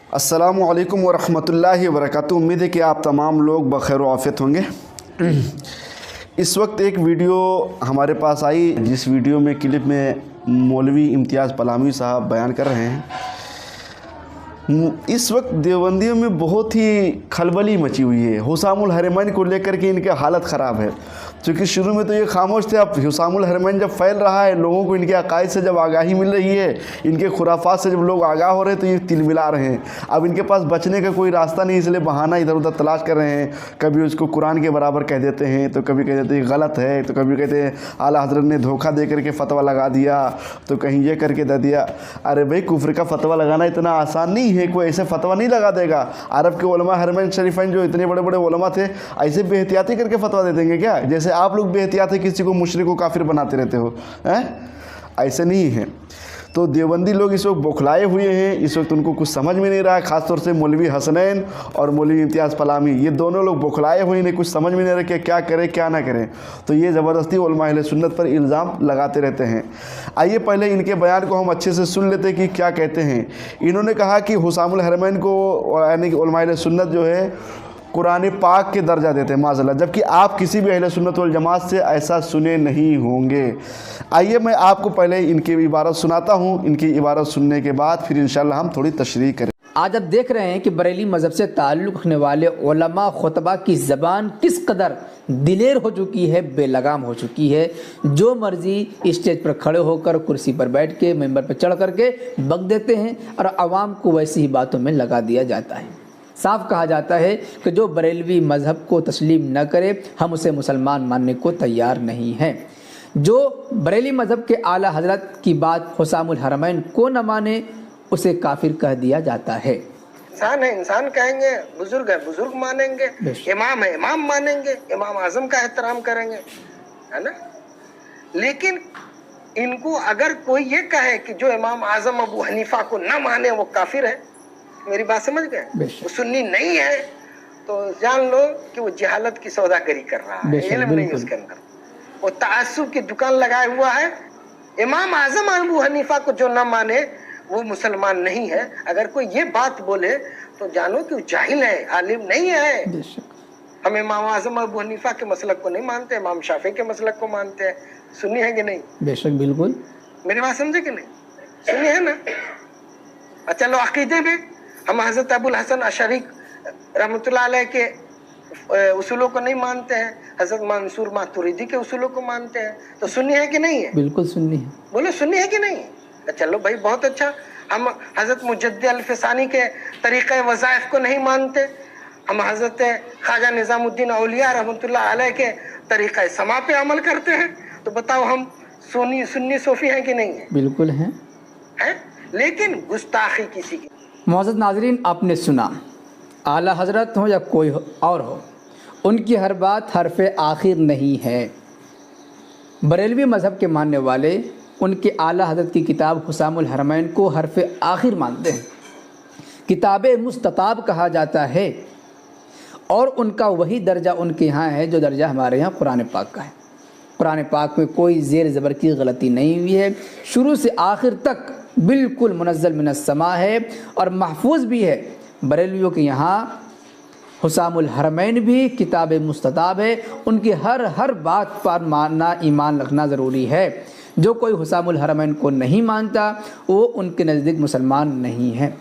अस्सलामु अलैकुम वरहमतुल्लाहि वबरकातुहू। उम्मीद है कि आप तमाम लोग बखैर व आफियत होंगे। इस वक्त एक वीडियो हमारे पास आई, जिस वीडियो में क्लिप में मौलवी इम्तियाज़ पलामी साहब बयान कर रहे हैं। इस वक्त देवबंदियों में बहुत ही खलबली मची हुई है। हुसामुल हरमैन को लेकर के इनकी हालत ख़राब है, क्योंकि शुरू में तो ये खामोश थे। अब हुसामुल हरमैन जब फैल रहा है, लोगों को इनके अकायद से जब आगाही मिल रही है, इनके खुराफात से जब लोग आगाह हो रहे हैं, तो ये तिलमिला रहे हैं। अब इनके पास बचने का कोई रास्ता नहीं, इसलिए बहाना इधर उधर तलाश कर रहे हैं। कभी उसको कुरान के बराबर कह देते हैं, तो कभी कह देते हैं गलत है, तो कभी कहते हैं आला हज़रत ने धोखा दे करके फ़तवा लगा दिया, तो कहीं ये करके दे दिया। अरे भाई, कुफ्र का फ़तवा लगाना इतना आसान नहीं है, कोई ऐसे फ़तवा नहीं लगा देगा। अरब के उलमा हरमैन शरीफैन जो इतने बड़े बड़े उलमा थे, ऐसे बेहतियाती करके फ़तवा दे देंगे क्या? जैसे आप लोग बेहतियात है किसी को मुशरिक को काफिर बनाते रहते हो, हैं? ऐसे नहीं है। तो देवबंदी लोग इस वक्त बौखलाए हुए हैं। इस वक्त उनको कुछ समझ में नहीं रहा है। ख़ासतौर से मौलवी हसनैन और मौलवी इम्तियाज़ पलामी, ये दोनों लोग बौखलाए हुए हैं, कुछ समझ में नहीं रहा कि क्या करें क्या ना करें। तो ये ज़बरदस्ती उलमा अहले सुन्नत पर इल्ज़ाम लगाते रहते हैं। आइए पहले इनके बयान को हम अच्छे से सुन लेते हैं कि क्या कहते हैं। इन्होंने कहा कि हुसामुल हरमैन को, यानी कि उलमा अहले सुन्नत जो है, कुरान पाक के दर्जा देते हैं माज़अल्लाह, जबकि आप किसी भी अहले सुन्नत वल जमात से ऐसा सुने नहीं होंगे। आइए मैं आपको पहले इनकी इबारत सुनाता हूँ। इनकी इबारत सुनने के बाद फिर इंशाअल्लाह हम थोड़ी तशरीह करें। आज आप देख रहे हैं कि बरेली मज़हब से ताल्लुक़ रखने वाले उलमा खुतबा की ज़बान किस कदर दिलेर हो चुकी है, बेलगाम हो चुकी है। जो मर्ज़ी स्टेज पर खड़े होकर, कुर्सी पर बैठ के, मेंबर पर चढ़ करके बक देते हैं और आवाम को वैसी ही बातों में लगा दिया जाता है। साफ कहा जाता है कि जो बरेलवी मज़हब को तस्लीम न करे, हम उसे मुसलमान मानने को तैयार नहीं हैं। जो बरेली मज़हब के आला हज़रत की बात हुसामुल हरमैन को न माने, उसे काफिर कह दिया जाता है। इंसान है, इंसान कहेंगे, बुजुर्ग है, बुजुर्ग मानेंगे, इमाम है, इमाम मानेंगे, इमाम आजम का एहतराम करेंगे, है ना। लेकिन इनको अगर कोई ये कहे कि जो इमाम आजम अबू हनीफा को न माने वो काफिर है, मेरी बात समझ गए, वो सुन्नी नहीं है, तो जान लो कि वो जहालत की सौदागरी कर रहा है, इल्म नहीं उसके अंदर। वो तासुब की दुकान लगाए हुआ है। इमाम आजम अबू हनीफा को जो न माने वो मुसलमान नहीं है। अगर कोई ये बात बोले तो जानो कि वो जाहिल है, आलिम नहीं है। हम इमाम आजम अबू हनीफा के मसलक को नहीं मानते, इमाम शाफी के मसलक को मानते हैं। सुन्नी है कि नहीं? बेशक, बिल्कुल। मेरी बात समझे कि नहीं? सुन्नी है ना। अच्छा, लो अकीदे में हम हजरत अबुल हसन अशरी रहमतुल्लाह अलैह के उसूलों को नहीं मानते हैं, हजरत मंसूर मातुरीदी के उसूलों को मानते हैं। तो सुन्नी है कि नहीं है? बिल्कुल सुन्नी है। बोलो, सुन्नी है कि नहीं? चलो भाई, बहुत अच्छा। हम हजरत मुजद्दिद अल-फिसानी के तरीक़े वज़ाइफ को नहीं मानते, हम हजरत ख्वाजा निज़ामुद्दीन औलिया रहमतुल्लाह अलैह के तरीक़े समा पे अमल करते हैं। तो बताओ, हम सुन्नी सूफी हैं कि नहीं है? बिल्कुल हैं। लेकिन गुस्ताखी किसी की। मुअज़्ज़ज़ नाज़रीन, आपने सुना, आला हज़रत हो या कोई और हो, उनकी हर बात हरफ़े आखिर नहीं है। बरेलवी मज़हब के मानने वाले उनके आला हज़रत की किताब हुसामुल हरमैन को हरफ़े आखिर मानते हैं। किताब मुस्तताब कहा जाता है, और उनका वही दर्जा उनके यहाँ है जो दर्जा हमारे यहाँ कुरान पाक का है। कुरान पाक में कोई ज़ेर ज़बर की गलती नहीं हुई है, शुरू से आखिर तक बिल्कुल मुनज़्ज़ल मिनस समा है और महफूज भी है। बरेलवियों के यहाँ हुसामुल हरमैन भी किताब मुस्तताब है। उनकी हर बात पर मानना, ईमान रखना ज़रूरी है। जो कोई हुसामुल हरमैन को नहीं मानता, वो उनके नज़दीक मुसलमान नहीं है।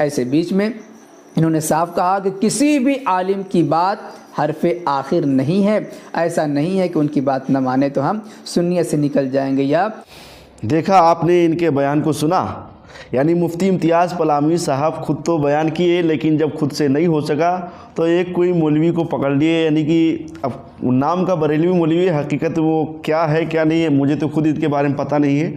ऐसे बीच में इन्होंने साफ कहा कि किसी भी आलिम की बात हरफ़े आखिर नहीं है। ऐसा नहीं है कि उनकी बात न माने तो हम सुन्नियत से निकल जाएंगे। या देखा आपने इनके बयान को सुना, यानी मुफ्ती इम्तियाज़ पलामी साहब खुद तो बयान किए, लेकिन जब खुद से नहीं हो सका तो एक कोई मौलवी को पकड़ लिए, यानी कि अब नाम का बरेलवी मौलवी, हकीकत वो क्या है क्या नहीं है मुझे तो खुद इसके बारे में पता नहीं है।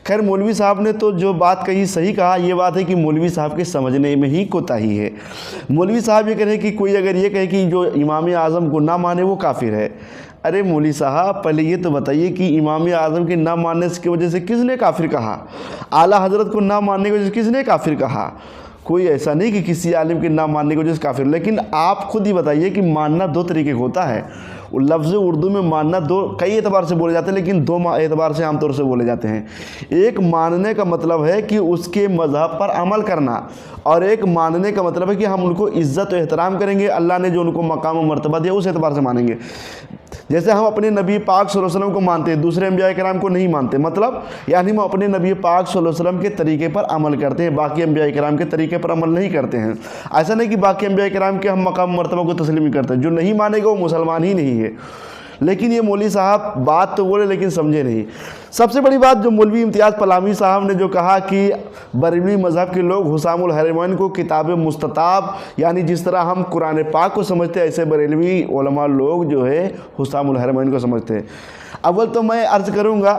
खैर, मौलवी साहब ने तो जो बात कही सही कहा। ये बात है कि मौलवी साहब के समझने में ही कोताही है। मौलवी साहब ये कह रहे हैं कि कोई अगर ये कहे कि जो इमाम आज़म को ना माने वो काफिर है। अरे मौलवी साहब, पहले ये तो बताइए कि इमाम आज़म के ना मानने की वजह से किसने काफिर कहा? आला हज़रत को ना मानने की वजह से किसने काफिर कहा? कोई ऐसा नहीं कि किसी आलिम के ना मानने की वजह से काफिर। लेकिन आप खुद ही बताइए कि मानना दो तरीके का होता है। लफ्ज़ उर्दू में मानना कई एतबार से बोले जाते हैं, लेकिन दो एतबार से आमतौर से बोले जाते हैं। एक मानने का मतलब है कि उसके मज़हब पर अमल करना, और एक मानने का मतलब है कि हम उनको इज़्ज़त और एहतराम करेंगे, अल्लाह ने जो उनको मकाम और मर्तबा दिया उस एतबार से मानेंगे। जैसे हम अपने नबी पाक सल्लल्लाहु अलैहि वसल्लम को मानते हैं, दूसरे अंबिया किराम को नहीं मानते, मतलब यानी हम अपने नबी पाक सल्लल्लाहु अलैहि वसल्लम के तरीके पर अमल करते हैं, बाकी अंबिया किराम के तरीके पर अमल नहीं करते हैं। ऐसा नहीं कि बाकी अंबिया किराम के हम मकाम मर्तबा को तस्लीम नहीं करते। जो नहीं मानेगा वो मुसलमान ही नहीं है। लेकिन ये मौलवी साहब बात तो बोले लेकिन समझे नहीं। सबसे बड़ी बात जो मौलवी इम्तियाज़ पलामी साहब ने जो कहा कि बरेलवी मज़हब के लोग हुसामुल हरमैन को किताब मुस्तताब, यानी जिस तरह हम कुरान पाक को समझते हैं ऐसे बरेलवी उलमा लोग जो है हुसामुल हरमैन को समझते हैं। अव्वल तो मैं अर्ज़ करूँगा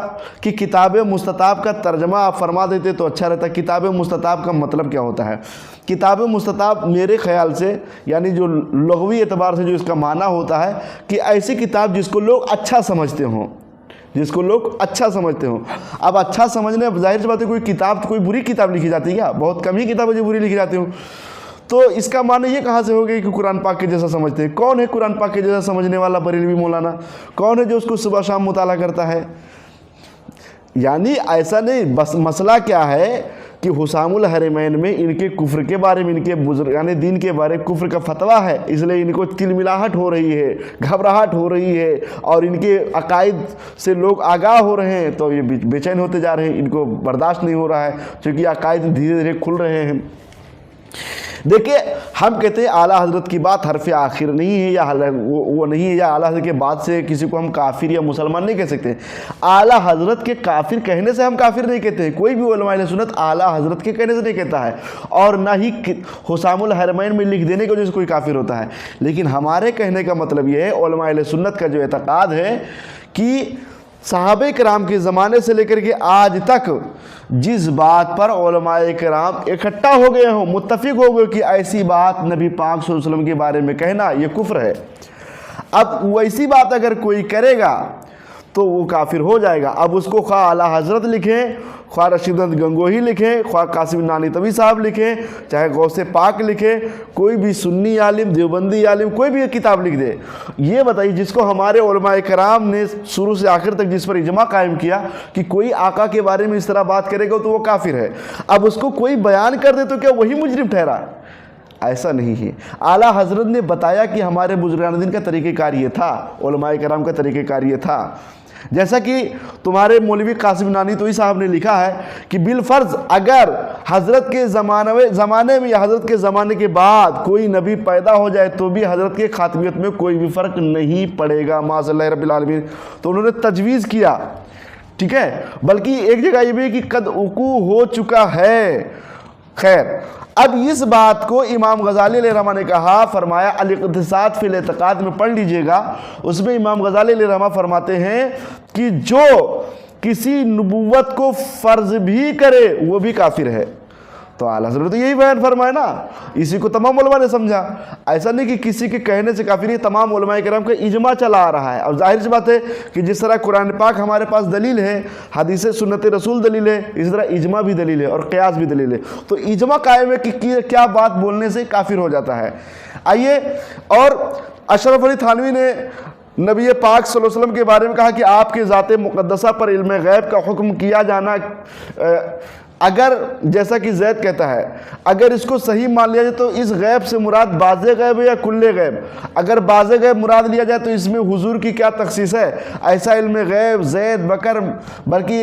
कि किताब मुस्तताब का तर्जमा आप फरमा देते तो अच्छा रहता। किताब मुस्तताब का मतलब क्या होता है? किताब मुस्तताब मेरे ख़्याल से, यानी जो लग़वी एतबार से जो इसका माना होता है कि ऐसी किताब जिसको लोग अच्छा समझते हों, जिसको लोग अच्छा समझते हों। अब अच्छा समझने, ज़ाहिर सी बात है कोई किताब तो कोई बुरी किताब लिखी जाती है क्या? बहुत कम ही किताबें जो बुरी लिखी जाती हूँ। तो इसका माने ये कहाँ से हो गई कि कुरान पाक के जैसा समझते हैं? कौन है कुरान पाक के जैसा समझने वाला बरेलवी मौलाना? कौन है जो उसको सुबह शाम मुताला करता है? यानी ऐसा नहीं, बस मसला क्या है कि हुसामुल हरमैन में इनके कुफ्र के बारे में, इनके बुजुर्गान दीन के बारे में कुफ्र का फतवा है, इसलिए इनको तिलमिलाहट हो रही है, घबराहट हो रही है, और इनके अकायद से लोग आगाह हो रहे हैं तो ये बेचैन होते जा रहे हैं, इनको बर्दाश्त नहीं हो रहा है, क्योंकि अकायद धीरे धीरे खुल रहे हैं। देखिए, हम कहते हैं आला हज़रत की बात हरफ आखिर नहीं है, या वो नहीं है, या आला हज़रत के बाद से किसी को हम काफिर या मुसलमान नहीं कह सकते। आला हज़रत के काफिर कहने से हम काफिर नहीं कहते हैं। कोई भी उलमा अहले सुन्नत आला हज़रत के कहने से नहीं कहता है, और ना ही हुसामुल हरमैन में लिख देने की वजह से कोई काफिर होता है। लेकिन हमारे कहने का मतलब ये है, उलमा अहले सुन्नत का जो एतक़ाद है कि सहाबे किराम के ज़माने से लेकर के आज तक जिस बात पर उलमाए किराम इकट्ठा हो गए हों, मुत्तफ़िक़ हो गए कि ऐसी बात नबी पाक सल्लल्लाहु अलैहि वसल्लम के बारे में कहना ये कुफ्र है। अब वैसी बात अगर कोई करेगा तो वो काफिर हो जाएगा। अब उसको ख्वाह आला हज़रत लिखें, ख्वाह रशीद गंगोही लिखें, ख्वाह कासिम नानीतवी साहब लिखें, चाहे गौसे पाक लिखें, कोई भी सुन्नी आलिम, देवबंदी आलिम, कोई भी एक किताब लिख दे, ये बताइए जिसको हमारे उलमाए कराम ने शुरू से आखिर तक जिस पर इजमा कायम किया कि कोई आका के बारे में इस तरह बात करेगा तो वो काफिर है, अब उसको कोई बयान कर दे तो क्या वही मुजरिम ठहरा? ऐसा नहीं है। आला हज़रत ने बताया कि हमारे बुजुर्गान दीन का तरीक़ेकार ये था, उलमाए कराम का तरीक़ेकार ये था। जैसा कि तुम्हारे मौलवी कासिम नानीतवी साहब ने लिखा है कि बिलफर्ज अगर हज़रत के ज़माने में या हज़रत के ज़माने के बाद कोई नबी पैदा हो जाए तो भी हज़रत के खातमियत में कोई भी फ़र्क नहीं पड़ेगा माशअल्लाह रब्बिल आलमीन। तो उन्होंने तजवीज़ किया, ठीक है, बल्कि एक जगह ये भी कि कद उकू हो चुका है। खैर, अब इस बात को इमाम गज़ाली अलैहिर्रहमा ने कहा, फरमाया अल-इक़्तिसाद फ़िल एतक़ाद में पढ़ लीजिएगा, उसमें इमाम गज़ाली अलैहिर्रहमा फरमाते हैं कि जो किसी नबूवत को फ़र्ज़ भी करे वो भी काफिर है। तो आला हज़रत तो यही बयान फरमाए ना, इसी को तमाम उलमा ने समझा। ऐसा नहीं कि किसी के कहने से काफिर है, तमाम उलमाए किराम का इजमा चला आ रहा है। और जाहिर सी बात है कि जिस तरह कुरान पाक हमारे पास दलील है, हदीस सुन्नत रसूल दलील है, इसी तरह इजमा भी दलील है और क़यास भी दलील है। तो इजमा कायम है कि क्या बात बोलने से काफिर हो जाता है। आइए, और अशरफ अली थानवी ने नबी पाक सल्लल्लाहु अलैहि वसल्लम के बारे में कहा कि आपके ज़ाते मुक़द्दसा पर इल्म गैब का हुक्म किया जाना, अगर जैसा कि ज़ैद कहता है, अगर इसको सही मान लिया जाए तो इस गैब से मुराद बाज़े गैब है या कुल्ले गैब? अगर बाज़े गैब मुराद लिया जाए तो इसमें हुजूर की क्या तखसीस है? ऐसा इल्म गैब ज़ैद बकर बल्कि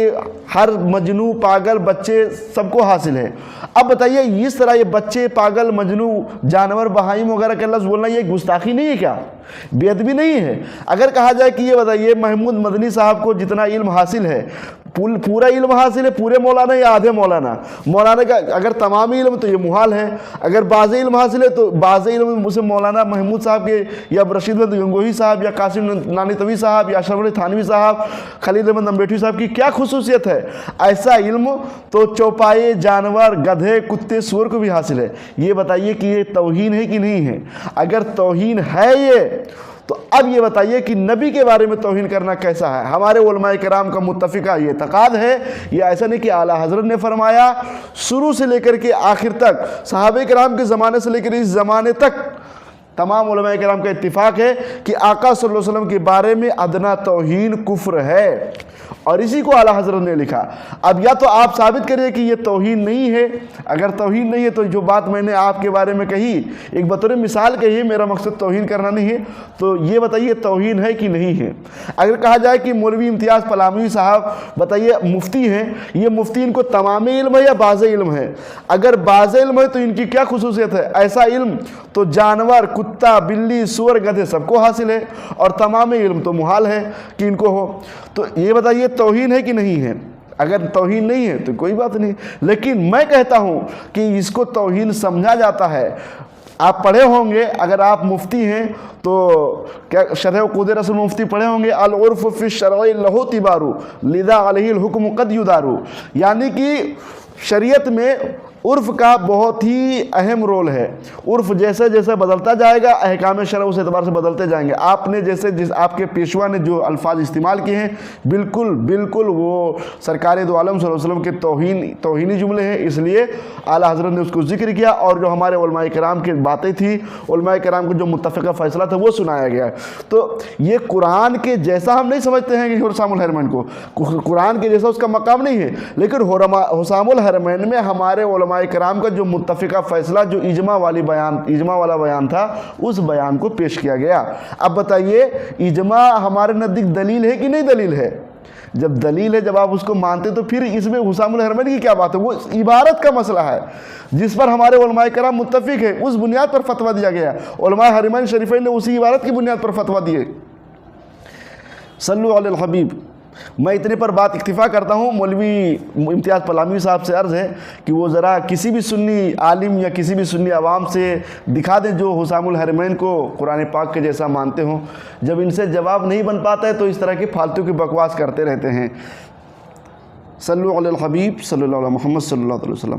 हर मजनू पागल बच्चे सबको हासिल है। अब बताइए, इस तरह ये बच्चे पागल मजनू जानवर बहाइम वगैरह का लफ्ज़ बोलना ये गुस्ताखी नहीं है क्या? बेअदबी नहीं है? अगर कहा जाए कि ये बताइए महमूद मदनी साहब को जितना इल्म हासिल है, पूरा इल्म हासिल है, पूरे मौलाना या आधे मौलाना? मौलाना का अगर तमाम इल्म तो ये मुहाल है, अगर बाज़ इल्म हासिल है तो बाज़ इल्म मुझसे मौलाना महमूद साहब के या रशीद अहमद गंगोही साहब या कासिम नानीतवी साहब या अशरफ अली थानवी साहब, खलील अहमद अम्बेठी साहब की क्या खुसूसियत है? ऐसा इल्म तो चौपाए, जानवर, गधे, कुत्ते, सूअर को भी हासिल है। ये बताइए कि ये तौहीन है कि नहीं है? अगर तौहीन है ये, तो अब ये बताइए कि नबी के बारे में तौहीन करना कैसा है? हमारे उलमाए किराम का मुत्तफ़िक़ा ये तक़ाद है। ये ऐसा नहीं कि आला हज़रत ने फरमाया, शुरू से लेकर के आखिर तक, सहाबे किराम के ज़माने से लेकर इस ज़माने तक तमाम उलमा किराम का इत्तिफाक है कि आका सल्लल्लाहु अलैहि वसल्लम के बारे में अदना तौहीन कुफ्र है, और इसी को आला हज़रत ने लिखा। अब या तो आप साबित करिए कि ये तौहीन नहीं है, अगर तौहीन नहीं है तो जो बात मैंने आपके बारे में कही एक बतौर मिसाल कही है, मेरा मकसद तौहीन करना नहीं है, तो ये बताइए तौहीन है कि नहीं है। अगर कहा जाए कि मौलवी इम्तियाज़ पलामवी साहब बताइए मुफ्ती हैं, ये मुफ्ती इनको तमाम इल्म है या बाज़ इल्म है? अगर बाज़ इल्म है तो इनकी क्या खुसूसियत है? ऐसा इल्म तो जानवर, कुत्ता, बिल्ली, सूअर, गधे सबको हासिल है, और तमाम इल्म तो मुहाल है कि इनको हो। तो ये बताइए तौहीन है कि नहीं है? अगर तौहीन नहीं है तो कोई बात नहीं, लेकिन मैं कहता हूँ कि इसको तौहीन समझा जाता है। आप पढ़े होंगे, अगर आप मुफ्ती हैं तो क्या शरह उक़ूद रसूल मुफ्ती पढ़े होंगे, अल उर्फ़ फ़ी शरई लहू तिबारू लिदा अलैहिल हुक्म क़द युदारू, यानी कि शरीयत में उर्फ़ का बहुत ही अहम रोल है। उर्फ़ जैसे जैसे बदलता जाएगा अहकाम शरअ उस एतबार से बदलते जाएंगे। आपने जैसे जिस आपके पेशवा ने जो अल्फाज इस्तेमाल किए हैं बिल्कुल बिल्कुल वो सरकार दो आलम सल्लल्लाहु अलैहि वसल्लम के तौहीनी जुमले हैं, इसलिए आला हज़रत ने उसको ज़िक्र किया। और जो हमारे उलमाए किराम की बातें थी, उलमाए किराम का जो मुत्तफ़िक़ा फ़ैसला था वो सुनाया गया है। तो ये कुरान के जैसा हम नहीं समझते हैं कि हुसामुल हरमैन को, कुरान के जैसा उसका मकाम नहीं है, लेकिन हुसामुल हरमैन में हमारे उलमाए किराम का जो मुत्तफ़िक़ा फ़ैसला, जो इजमा वाला बयान था, उस बयान को पेश किया गया। अब बताइए इजमा हमारे नज़दीक दलील है कि नहीं दलील है? जब दलील है, जब आप उसको मानते तो फिर इसमें हुसामुल हरमैन की क्या बात है? वो इबारत का मसला है जिस पर हमारे उलमाए किराम मुत्तफ़िक़ है, उस बुनियाद पर फतवा दिया गया। उलमाए हरमैन शरीफ़ैन ने उसी इबारत की बुनियाद पर फतवा दिए। सल्लु अलल हबीब। मैं इतने पर बात इक्तिफ़ा करता हूँ। मौलवी इम्तियाज़ पलामवी साहब से अर्ज़ है कि वो ज़रा किसी भी सुन्नी आलिम या किसी भी सुन्नी आवाम से दिखा दें जो हुसामुल हरमैन को कुरान पाक के जैसा मानते हों। जब इनसे जवाब नहीं बन पाता है तो इस तरह की फालतू की बकवास करते रहते हैं। सल्लु अलल हबीब सल्लल्लाहु अलैहि मुहम्मद सल्लल्लाहु अलैहि वसल्लम।